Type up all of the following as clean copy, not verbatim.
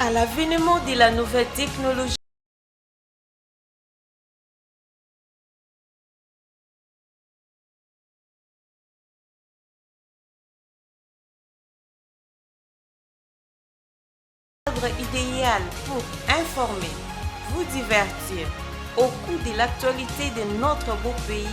À l'avènement de la nouvelle technologie, idéal pour informer, vous divertir au cours de l'actualité de notre beau pays.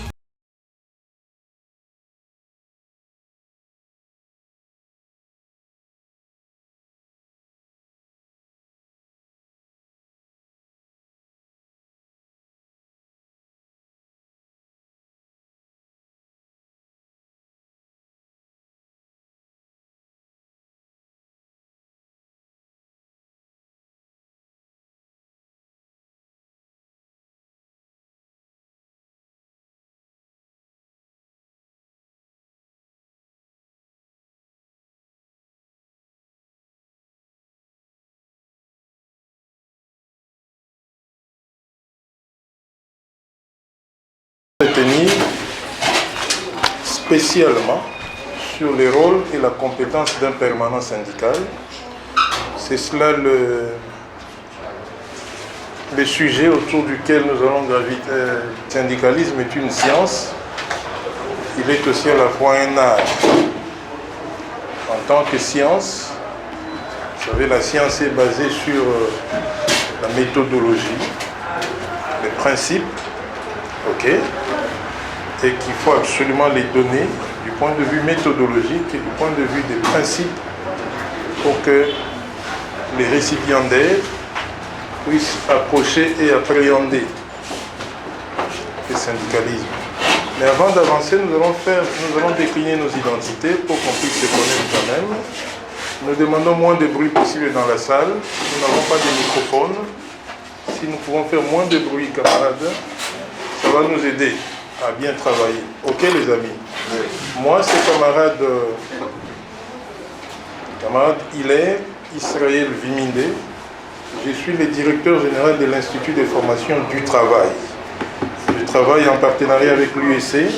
Tenir spécialement sur les rôles et la compétence d'un permanent syndical. C'est cela le sujet autour duquel nous allons graviter. Le syndicalisme est une science, il est aussi à la fois un art. En tant que science, vous savez, la science est basée sur la méthodologie, les principes, ok, et qu'il faut absolument les donner du point de vue méthodologique et du point de vue des principes pour que les récipiendaires puissent approcher et appréhender le syndicalisme. Mais avant d'avancer, nous allons décliner nos identités pour qu'on puisse se connaître quand même. Nous demandons moins de bruit possible dans la salle. Nous n'avons pas de microphone. Si nous pouvons faire moins de bruit, camarades, ça va nous aider à bien travailler. Ok les amis? Oui. Moi c'est camarade Hilaire Israël Viminde. Je suis le directeur général de l'Institut de formation du travail. Je travaille en partenariat avec l'UEC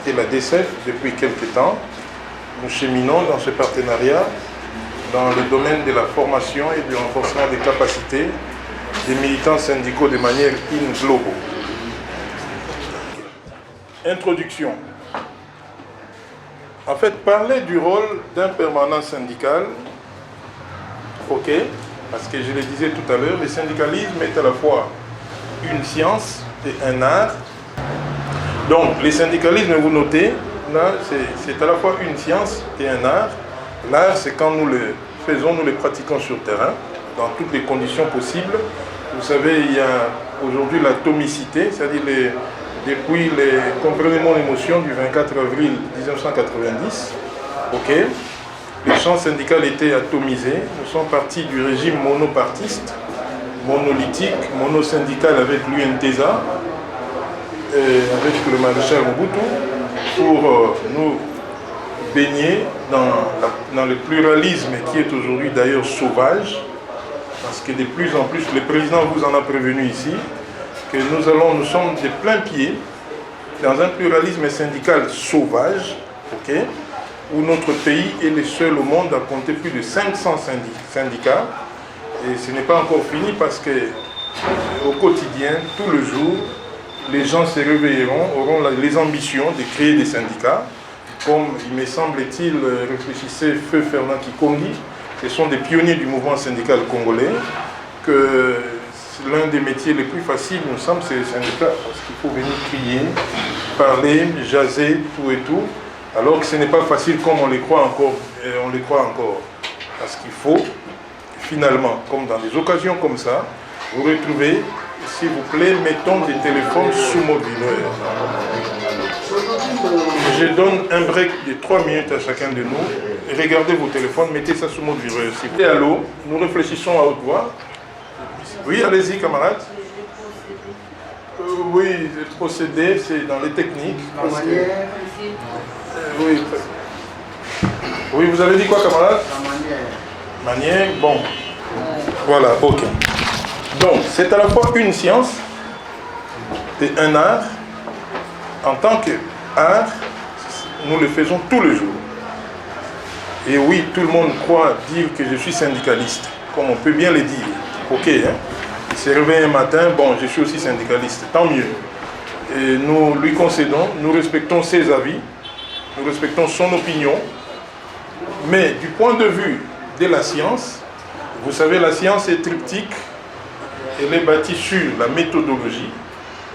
et la DCF depuis quelques temps. Nous cheminons dans ce partenariat dans le domaine de la formation et du renforcement des capacités des militants syndicaux de manière in globo. Introduction. En fait, parler du rôle d'un permanent syndical, ok, parce que je le disais tout à l'heure, le syndicalisme est à la fois une science et un art. Donc, le syndicalisme, vous notez, là, c'est à la fois une science et un art. L'art, c'est quand nous le faisons, nous le pratiquons sur terrain, dans toutes les conditions possibles. Vous savez, il y a aujourd'hui l'atomicité, c'est-à-dire depuis comprenez mon émotion du 24 avril 1990, ok, les champs syndicaux étaient atomisés. Nous sommes partis du régime monopartiste, monolithique, monosyndical avec l'UNTESA, avec le maréchal Mobutu, pour nous baigner dans le pluralisme qui est aujourd'hui d'ailleurs sauvage, parce que de plus en plus, le président vous en a prévenu ici, que nous sommes de plein pied dans un pluralisme syndical sauvage, ok, où notre pays est le seul au monde à compter plus de 500 syndicats. Et ce n'est pas encore fini parce que au quotidien, tout le jour, les gens se réveilleront, auront les ambitions de créer des syndicats, comme il me semble-t-il réfléchissait Feu Fernand Kikongi. Ce sont des pionniers du mouvement syndical congolais, que l'un des métiers les plus faciles, nous semble, c'est le syndicat, parce qu'il faut venir crier, parler, jaser, tout et tout, alors que ce n'est pas facile comme on les croit encore. Parce qu'il faut, finalement, comme dans des occasions comme ça, vous retrouvez, s'il vous plaît, mettons des téléphones sous mode vibreur. Je donne un break de 3 minutes à chacun de nous. Regardez vos téléphones, mettez ça sous mode vibreur. Et allô, nous réfléchissons à haute voix. Oui, allez-y, camarades. Oui, le procédé, c'est dans les techniques. Oui. Oui, vous avez dit quoi, camarade? La manière. Bon. Voilà, ok. Donc, c'est à la fois une science et un art. En tant qu'art, nous le faisons tous les jours. Et oui, tout le monde croit dire que je suis syndicaliste. comme on peut bien le dire. Ok, hein? Il s'est réveillé un matin, bon, je suis aussi syndicaliste, tant mieux. Et nous lui concédons, nous respectons ses avis, nous respectons son opinion, mais du point de vue de la science, vous savez, la science est triptyque, elle est bâtie sur la méthodologie,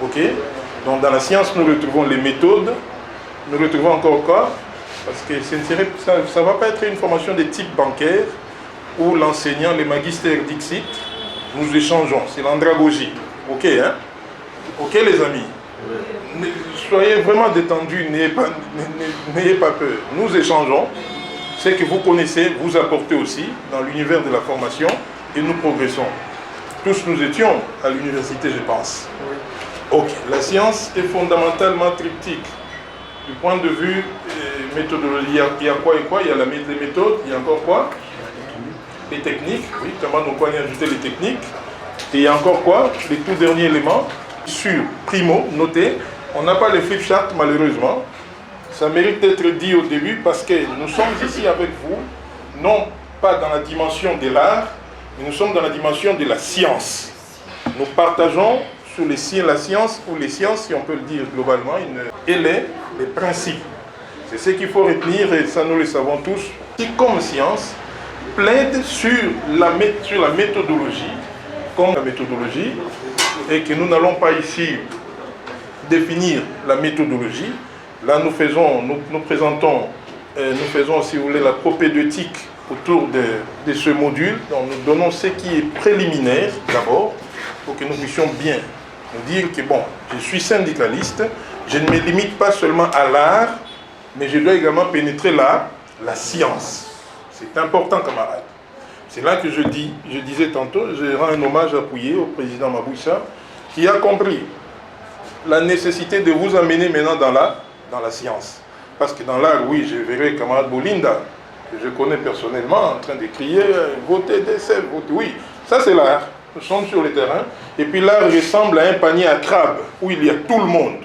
ok? Donc dans la science, nous retrouvons les méthodes, nous retrouvons encore quoi? Parce que ça ne va pas être une formation de type bancaire, où l'enseignant, les magistères dixit, nous échangeons, c'est l'andragogie, ok, hein? Ok les amis? Soyez vraiment détendus, n'ayez pas peur. Nous échangeons. Ce que vous connaissez, vous apportez aussi dans l'univers de la formation et nous progressons. Tous nous étions à l'université, je pense. Ok, la science est fondamentalement triptyque. Du point de vue méthodologie, il y a quoi et quoi? Il y a les méthodes, il y a encore quoi? Les techniques, oui, comment donc on va ajouter les techniques. Et il y a encore quoi? Les tout derniers éléments. Sur primo, notez, on n'a pas les flip charts malheureusement. Ça mérite d'être dit au début parce que nous sommes ici avec vous, non pas dans la dimension de l'art, mais nous sommes dans la dimension de la science. Nous partageons sur la science, ou les sciences, si on peut le dire globalement, et les principes. C'est ce qu'il faut retenir, et ça nous le savons tous, qui comme science plaide sur la méthodologie, comme la méthodologie, et que nous n'allons pas ici définir la méthodologie. Là, nous faisons, si vous voulez, la propédeutique autour de ce module. Donc, nous donnons ce qui est préliminaire, d'abord, pour que nous puissions bien nous dire que, bon, je suis syndicaliste, je ne me limite pas seulement à l'art, mais je dois également pénétrer la science. C'est important, camarades. C'est là que je disais tantôt, je rends un hommage appuyé au président Maboussa, qui a compris la nécessité de vous amener maintenant dans la science. Parce que dans l'art, oui, je verrai camarade Bolinda, que je connais personnellement, en train de crier « Votez DCF, votez ». Oui, ça c'est l'art. Nous sommes sur le terrain. Et puis l'art ressemble à un panier à crabes, où il y a tout le monde.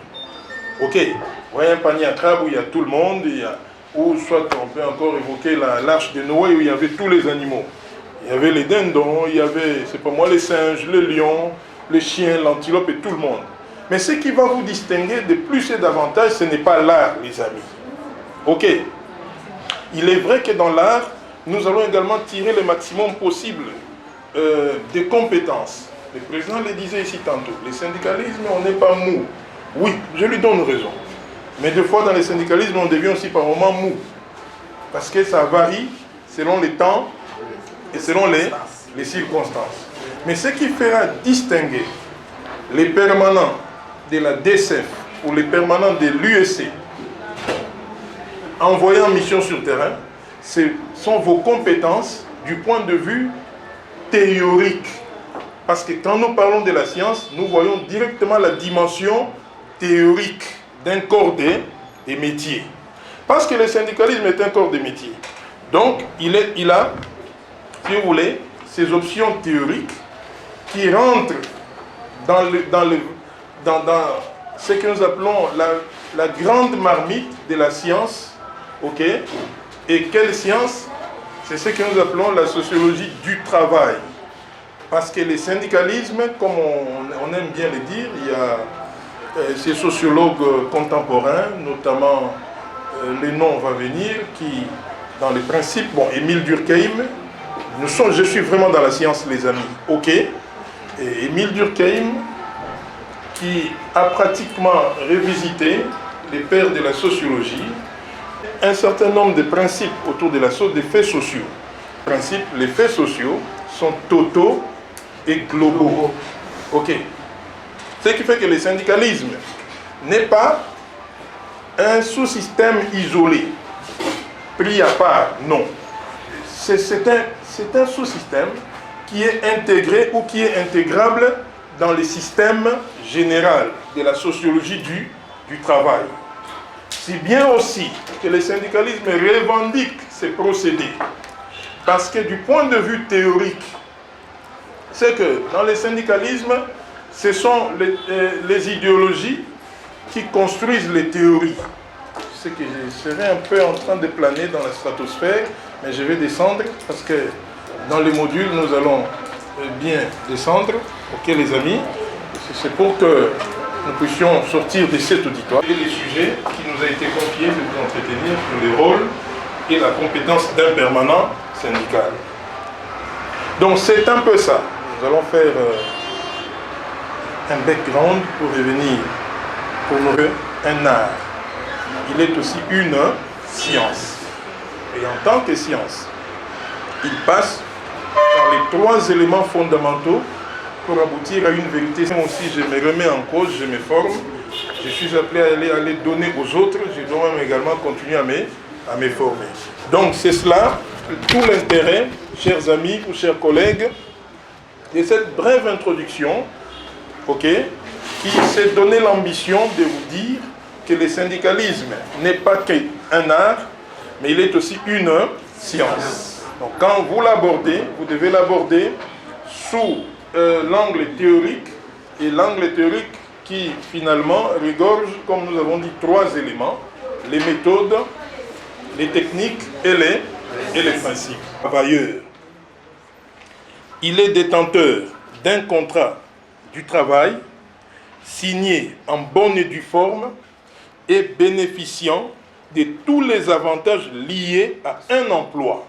Ok, vous voyez un panier à crabes où il y a tout le monde, ou soit on peut encore évoquer l'arche de Noé, où il y avait tous les animaux. Il y avait les dindons, il y avait, c'est pas moi, les singes, les lions, les chiens, l'antilope et tout le monde. Mais ce qui va vous distinguer de plus et davantage, ce n'est pas l'art, les amis. Ok. Il est vrai que dans l'art, nous allons également tirer le maximum possible des compétences. Le président le disait ici tantôt, le syndicalisme, on n'est pas mou. Oui, je lui donne raison. Mais des fois, dans le syndicalisme, on devient aussi par moments mou. Parce que ça varie selon les temps et selon les circonstances. Mais ce qui fera distinguer les permanents de la DCF ou les permanents de l'UEC envoyés en mission sur terrain, ce sont vos compétences du point de vue théorique. Parce que quand nous parlons de la science, nous voyons directement la dimension théorique d'un corps des métiers. Parce que le syndicalisme est un corps des métiers. Donc, il a, si vous voulez, ces options théoriques qui rentrent dans ce que nous appelons la grande marmite de la science. Ok? Et quelle science? C'est ce que nous appelons la sociologie du travail. Parce que le syndicalisme, comme on aime bien le dire, il y a ces sociologues contemporains, notamment les noms vont venir, qui, dans les principes, bon, Émile Durkheim, je suis vraiment dans la science, les amis, ok? Et Émile Durkheim, qui a pratiquement révisité les pères de la sociologie, un certain nombre de principes autour de des faits sociaux. Les faits sociaux sont totaux et globaux. Ok. Ce qui fait que le syndicalisme n'est pas un sous-système isolé, pris à part, non. C'est un sous-système qui est intégré ou qui est intégrable dans le système général de la sociologie du travail. Si bien aussi que le syndicalisme revendique ces procédés, parce que du point de vue théorique, c'est que dans le syndicalisme, ce sont les idéologies qui construisent les théories. Je sais que je serai un peu en train de planer dans la stratosphère, mais je vais descendre parce que Dans les modules, nous allons bien descendre, ok les amis, c'est pour que nous puissions sortir de cet auditoire et les sujets qui nous a été confiés de vous entretenir sur les rôles et la compétence d'un permanent syndical. Donc c'est un peu ça. Nous allons faire un background pour revenir pour nous un art. Il est aussi une science. Et en tant que science, il passe par les 3 éléments fondamentaux pour aboutir à une vérité. Moi aussi, je me remets en cause, je me forme. Je suis appelé à aller donner aux autres. Je dois même également continuer à me former. Donc c'est cela, tout l'intérêt, chers amis ou chers collègues, de cette brève introduction, ok, qui s'est donné l'ambition de vous dire que le syndicalisme n'est pas qu'un art, mais il est aussi une science. Donc quand vous l'abordez, vous devez l'aborder sous l'angle théorique, et l'angle théorique qui finalement regorge, comme nous avons dit, 3 éléments, les méthodes, les techniques et les principes. Travailleur, il est détenteur d'un contrat du travail signé en bonne et due forme et bénéficiant de tous les avantages liés à un emploi,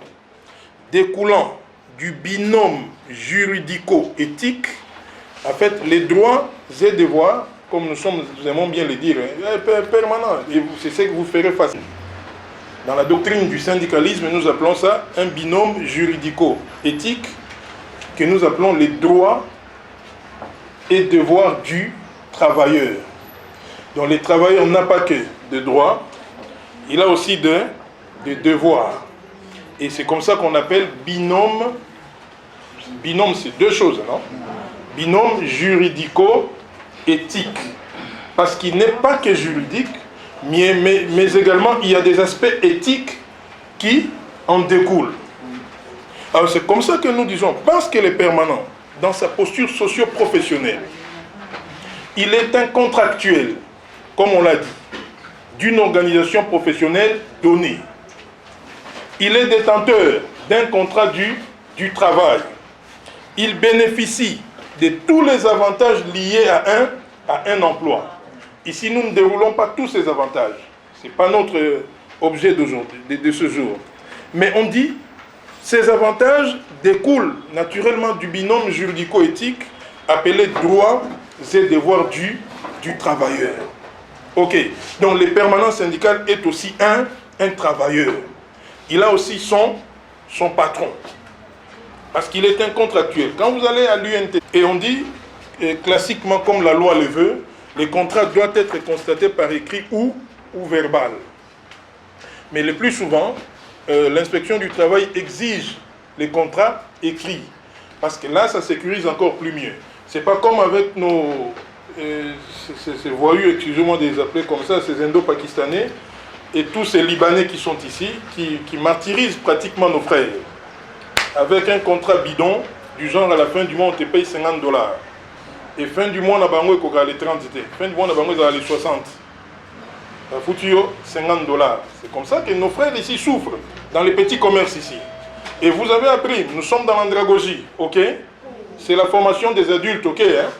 découlant du binôme juridico-éthique, en fait, les droits et devoirs, comme nous aimons bien le dire, permanents, et c'est ce que vous ferez face. Dans la doctrine du syndicalisme, nous appelons ça un binôme juridico-éthique, que nous appelons les droits et devoirs du travailleur. Donc les travailleurs n'ont pas que de droits, il a aussi de devoirs. Et c'est comme ça qu'on appelle binôme. Binôme, c'est 2 choses, non? Binôme juridico-éthique. Parce qu'il n'est pas que juridique, mais également il y a des aspects éthiques qui en découlent. Alors c'est comme ça que nous disons, parce que le permanent, dans sa posture socio-professionnelle, il est un contractuel, comme on l'a dit, d'une organisation professionnelle donnée. Il est détenteur d'un contrat du travail. Il bénéficie de tous les avantages liés à un emploi. Ici, nous ne déroulons pas tous ces avantages. Ce n'est pas notre objet de ce jour. Mais on dit, ces avantages découlent naturellement du binôme juridico-éthique appelé droits et devoirs du travailleur. Ok, donc le permanent syndical est aussi un travailleur. Il a aussi son patron. Parce qu'il est un contractuel. Quand vous allez à l'UNT, et on dit, classiquement comme la loi le veut, les contrats doivent être constatés par écrit ou verbal. Mais le plus souvent, l'inspection du travail exige les contrats écrits. Parce que là, ça sécurise encore plus mieux. Ce n'est pas comme avec ces voyous, excusez-moi de les appeler comme ça, ces Indo-Pakistanais, et tous ces Libanais qui sont ici, qui martyrisent pratiquement nos frères. Avec un contrat bidon, du genre à la fin du mois, on te paye $50. Et fin du mois, on a les 30. Fin du mois, on a les 60. Foutu $50. C'est comme ça que nos frères ici souffrent, dans les petits commerces ici. Et vous avez appris, nous sommes dans l'andragogie, ok? C'est la formation des adultes, ok? Hein?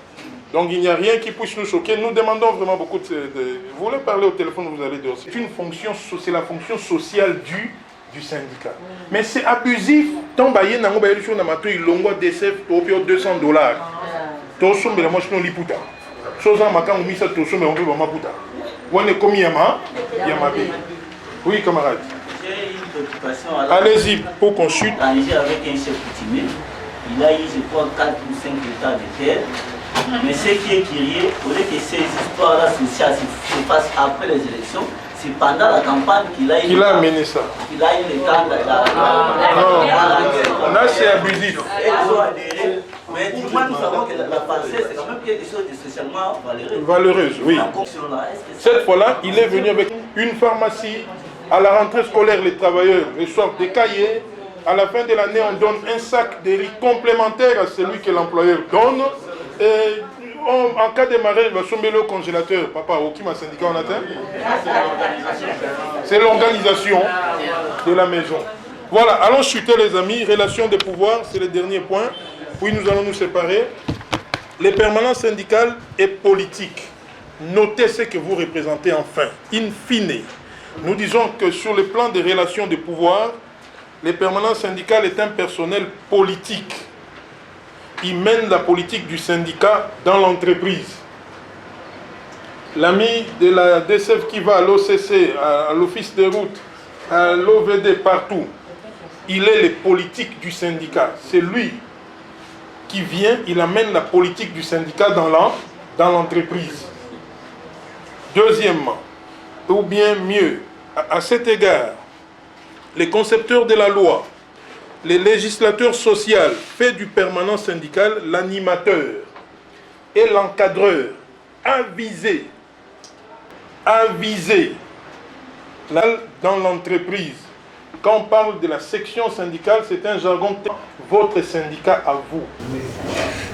Donc il n'y a rien qui puisse nous choquer. Nous demandons vraiment beaucoup Vous voulez parler au téléphone, vous allez dire. C'est une fonction, c'est la fonction sociale du syndicat. Mais c'est abusif. Tant baye nango baye sur na mato ilongo DCF topio $200. To sombe la moche no liputa. Soza makango misa to sombe on peut ba maputa. Wone komi yama be. Oui camarade. J'ai une préoccupation. Allez-y pour qu'on chute. Avec un chef coutumier, il a eu je crois 4 ou 5 hectares de terre. Mais ce qui est curieux, au lieu que ces histoires-là sociales se passent après les élections, c'est pendant la campagne qu'il a amené ça. Il a eu le temps de là c'est abusif. Mais du moins, nous savons que la pensée, c'est quand même quelque chose de socialement valeureux. Valeureuse, oui. Cette fois-là, il est venu avec une pharmacie. À la rentrée scolaire, les travailleurs reçoivent des cahiers. À la fin de l'année, on donne un sac de riz complémentaire à celui que l'employeur donne. Et en cas de mariage, il va sommer le congélateur. Papa, au qui m'a syndicat on atteint? C'est l'organisation de la maison. Voilà, allons chuter les amis. Relation des pouvoirs, c'est le dernier point. Puis nous allons nous séparer. Les permanences syndicales et politiques. Notez ce que vous représentez enfin. In fine, nous disons que sur le plan des relations de pouvoir, les permanences syndicales est un personnel politique. Il mène la politique du syndicat dans l'entreprise. L'ami de la DCF qui va à l'OCC, à l'office des routes, à l'OVD, partout, il est le politique du syndicat. C'est lui qui vient, il amène la politique du syndicat dans l'entreprise. Deuxièmement, ou bien mieux, à cet égard, les concepteurs de la loi, les législateurs sociaux fait du permanent syndical l'animateur et l'encadreur avisé dans l'entreprise. Quand on parle de la section syndicale, c'est un jargon, votre syndicat à vous.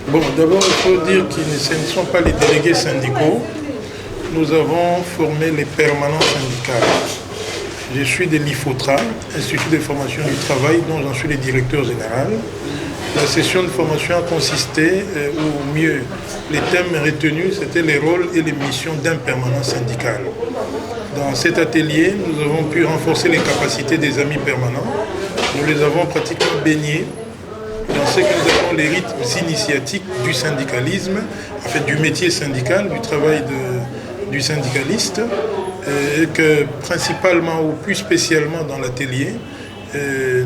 Bon, d'abord, il faut dire que ce ne sont pas les délégués syndicaux. Nous avons formé les permanents syndicaux. Je suis de l'IFOTRA, Institut de formation du travail, dont j'en suis le directeur général. La session de formation a consisté, ou mieux, les thèmes retenus, c'était les rôles et les missions d'un permanent syndical. Dans cet atelier, nous avons pu renforcer les capacités des amis permanents. Nous les avons pratiquement baignés dans ce que nous appelons les rythmes initiatiques du syndicalisme, en fait du métier syndical, du travail du syndicaliste, et que principalement ou plus spécialement dans l'atelier,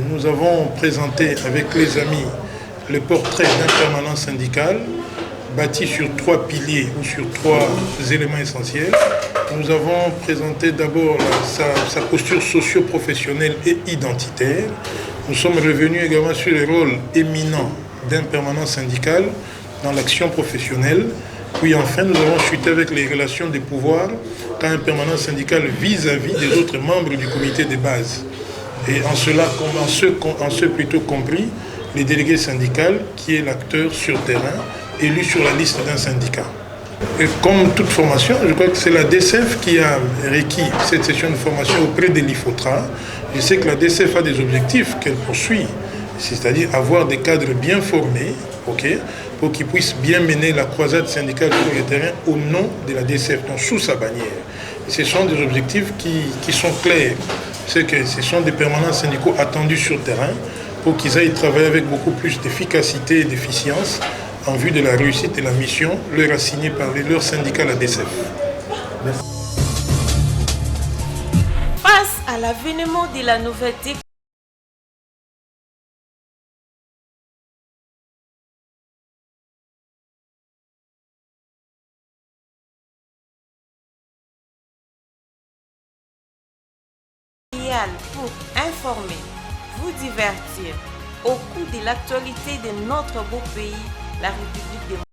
nous avons présenté avec les amis le portrait d'un permanent syndical bâti sur 3 piliers ou sur 3 éléments essentiels. Nous avons présenté d'abord sa posture socio-professionnelle et identitaire. Nous sommes revenus également sur le rôle éminent d'un permanent syndical dans l'action professionnelle. Puis enfin, nous avons chuté avec les relations de pouvoir quand un permanent syndical vis-à-vis des autres membres du comité de base. Et en cela, en ce plutôt compris, les délégués syndicaux, qui est l'acteur sur terrain, élu sur la liste d'un syndicat. Et comme toute formation, je crois que c'est la DCF qui a requis cette session de formation auprès de l'IFOTRA. Je sais que la DCF a des objectifs qu'elle poursuit, c'est-à-dire avoir des cadres bien formés, pour qu'ils puissent bien mener la croisade syndicale sur le terrain au nom de la DCF, donc sous sa bannière. Et ce sont des objectifs qui sont clairs. C'est que ce sont des permanents syndicaux attendus sur le terrain pour qu'ils aillent travailler avec beaucoup plus d'efficacité et d'efficience en vue de la réussite de la mission leur assignée par leur syndicat, la DCF. Merci. Face à l'avènement de la nouvelle technologie, pour informer, vous divertir au cours de l'actualité de notre beau pays, la République démocratique.